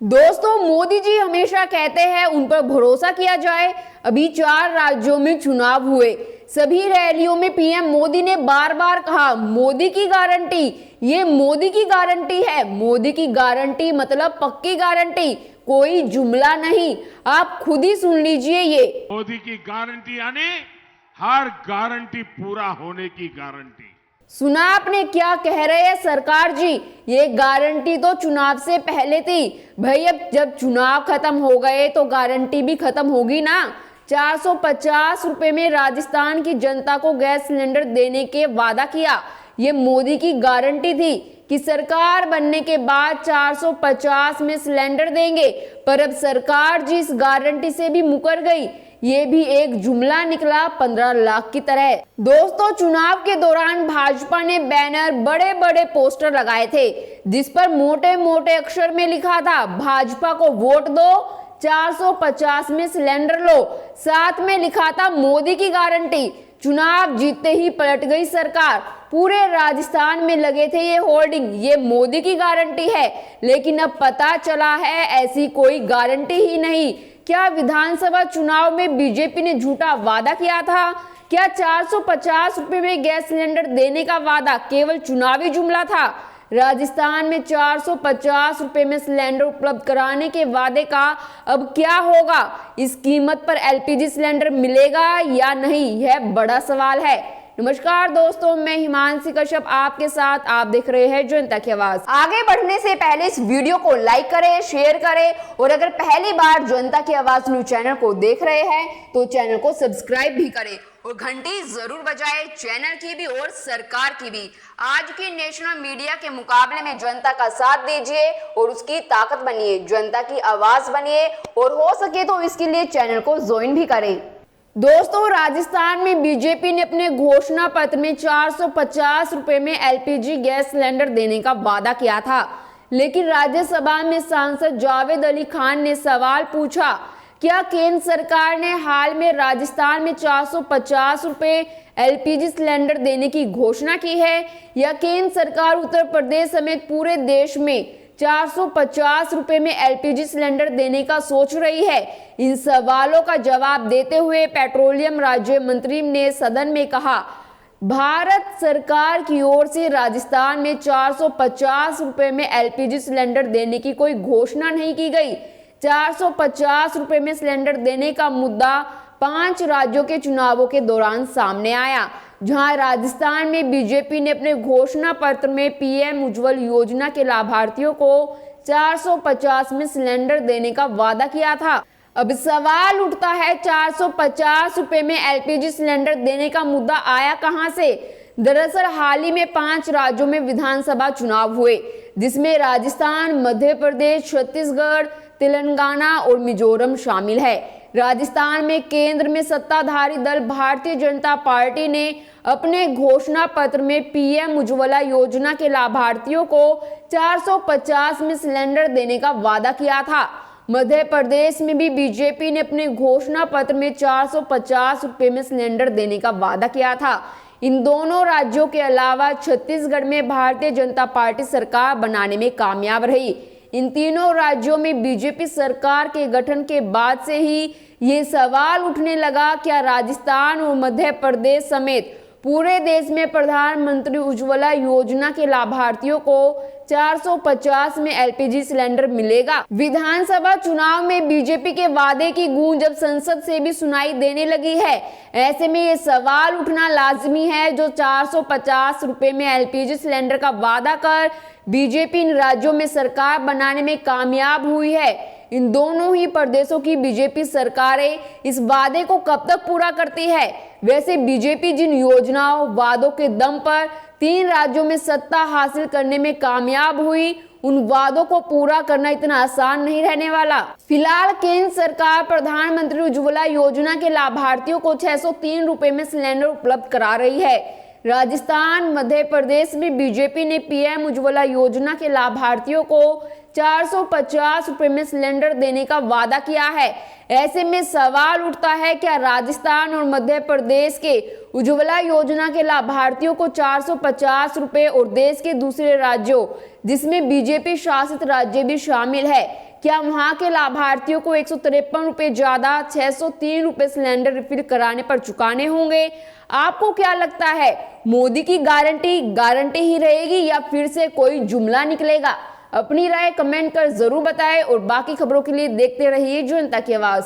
दोस्तों, मोदी जी हमेशा कहते हैं उन पर भरोसा किया जाए। अभी 4 राज्यों में चुनाव हुए, सभी रैलियों में पीएम मोदी ने बार बार कहा मोदी की गारंटी, ये मोदी की गारंटी है। मोदी की गारंटी मतलब पक्की गारंटी, कोई जुमला नहीं। आप खुद ही सुन लीजिए। ये मोदी की गारंटी यानी हर गारंटी पूरा होने की गारंटी। सुना आपने क्या कह रहे हैं सरकार जी? ये गारंटी तो चुनाव से पहले थी भाई। अब जब चुनाव खत्म हो गए तो गारंटी भी खत्म होगी ना। 450 रुपए में राजस्थान की जनता को गैस सिलेंडर देने के वादा किया। ये मोदी की गारंटी थी कि सरकार बनने के बाद 450 में सिलेंडर देंगे, पर अब सरकार जी इस गारंटी से भी मुकर गई। ये भी एक जुमला निकला 15 लाख की तरह। दोस्तों, चुनाव के दौरान भाजपा ने बैनर, बड़े बड़े पोस्टर लगाए थे जिस पर मोटे मोटे अक्षर में लिखा था भाजपा को वोट दो, 450 में सिलेंडर लो। साथ में लिखा था मोदी की गारंटी। चुनाव जीतते ही पलट गई सरकार। पूरे राजस्थान में लगे थे ये होर्डिंग, ये मोदी की गारंटी है। लेकिन अब पता चला है ऐसी कोई गारंटी ही नहीं। क्या विधानसभा चुनाव में बीजेपी ने झूठा वादा किया था? क्या 450 रुपए में गैस सिलेंडर देने का वादा केवल चुनावी जुमला था? राजस्थान में 450 रुपए में सिलेंडर उपलब्ध कराने के वादे का अब क्या होगा? इस कीमत पर एलपीजी सिलेंडर मिलेगा या नहीं, यह बड़ा सवाल है। नमस्कार दोस्तों, मैं हिमांशी कश्यप आपके साथ। आप देख रहे हैं जनता की आवाज। आगे बढ़ने से पहले इस वीडियो को लाइक करें, शेयर करें, और अगर पहली बार जनता की आवाज न्यूज चैनल को देख रहे हैं तो चैनल को सब्सक्राइब भी करें और घंटी जरूर बजाएं, चैनल की भी और सरकार की भी। आज की नेशनल मीडिया के मुकाबले में जनता का साथ दीजिए और उसकी ताकत बनिए, जनता की आवाज बनिए, और हो सके तो इसके लिए चैनल को ज्वाइन भी करें। दोस्तों, राजस्थान में बीजेपी ने अपने घोषणा पत्र में 450 रुपए में एलपीजी गैस सिलेंडर देने का वादा किया था, लेकिन राज्यसभा में सांसद जावेद अली खान ने सवाल पूछा, क्या केंद्र सरकार ने हाल में राजस्थान में 450 रुपए एलपीजी सिलेंडर देने की घोषणा की है, या केंद्र सरकार उत्तर प्रदेश समेत पूरे देश में 450 रुपए में एलपीजी सिलेंडर देने का सोच रही है? इन सवालों का जवाब देते हुए पेट्रोलियम राज्य मंत्री ने सदन में कहा, भारत सरकार की ओर से राजस्थान में 450 रुपए में एलपीजी सिलेंडर देने की कोई घोषणा नहीं की गई। 450 रुपए में सिलेंडर देने का मुद्दा 5 राज्यों के चुनावों के दौरान सामने आया, जहां राजस्थान में बीजेपी ने अपने घोषणा पत्र में पीएम उज्ज्वल योजना के लाभार्थियों को 450 में सिलेंडर देने का वादा किया था। अब सवाल उठता है, 450 रुपए में एलपीजी सिलेंडर देने का मुद्दा आया कहां से? दरअसल हाल ही में 5 राज्यों में विधानसभा चुनाव हुए, जिसमें राजस्थान, मध्य प्रदेश, छत्तीसगढ़, तेलंगाना और मिजोरम शामिल है। राजस्थान में केंद्र में सत्ताधारी दल भारतीय जनता पार्टी ने अपने घोषणा पत्र में पीएम उज्ज्वला योजना के लाभार्थियों को 450 में सिलेंडर देने का वादा किया था। मध्य प्रदेश में भी बीजेपी ने अपने घोषणा पत्र में 450 रुपए में सिलेंडर देने का वादा किया था। इन दोनों राज्यों के अलावा छत्तीसगढ़ में भारतीय जनता पार्टी सरकार बनाने में कामयाब रही। इन तीनों राज्यों में बीजेपी सरकार के गठन के बाद से ही ये सवाल उठने लगा, क्या राजस्थान और मध्य प्रदेश समेत पूरे देश में प्रधानमंत्री उज्ज्वला योजना के लाभार्थियों को 450 में एलपीजी सिलेंडर मिलेगा? विधानसभा चुनाव में बीजेपी के वादे की गूंज अब संसद से भी सुनाई देने लगी है। ऐसे में ये सवाल उठना लाजमी है, जो 450 रुपए में एलपीजी सिलेंडर का वादा कर बीजेपी इन राज्यों में सरकार बनाने में कामयाब हुई है, इन दोनों ही प्रदेशों की बीजेपी सरकारें इस वादे को कब तक पूरा करती है? वैसे बीजेपी जिन योजनाओं, वादों के दम पर 3 राज्यों में सत्ता हासिल करने में कामयाब हुई, उन वादों को पूरा करना इतना आसान नहीं रहने वाला। फिलहाल केंद्र सरकार प्रधानमंत्री उज्ज्वला योजना के लाभार्थियों को 603 रुपए में सिलेंडर उपलब्ध करा रही है। राजस्थान, मध्य प्रदेश में बीजेपी ने पीएम उज्ज्वला योजना के लाभार्थियों को 450 रुपए में सिलेंडर देने का वादा किया है। ऐसे में सवाल उठता है, क्या राजस्थान और मध्य प्रदेश के उज्ज्वला योजना के लाभार्थियों को 450 रुपए और देश के दूसरे राज्यों जिसमें बीजेपी शासित राज्य भी शामिल है, क्या वहां के लाभार्थियों को 153 रुपए ज्यादा 603 रुपए सिलेंडर रिफिल कराने पर चुकाने होंगे? आपको क्या लगता है, मोदी की गारंटी ही रहेगी या फिर से कोई जुमला निकलेगा? अपनी राय कमेंट कर जरूर बताएं और बाकी खबरों के लिए देखते रहिए जनता की आवाज।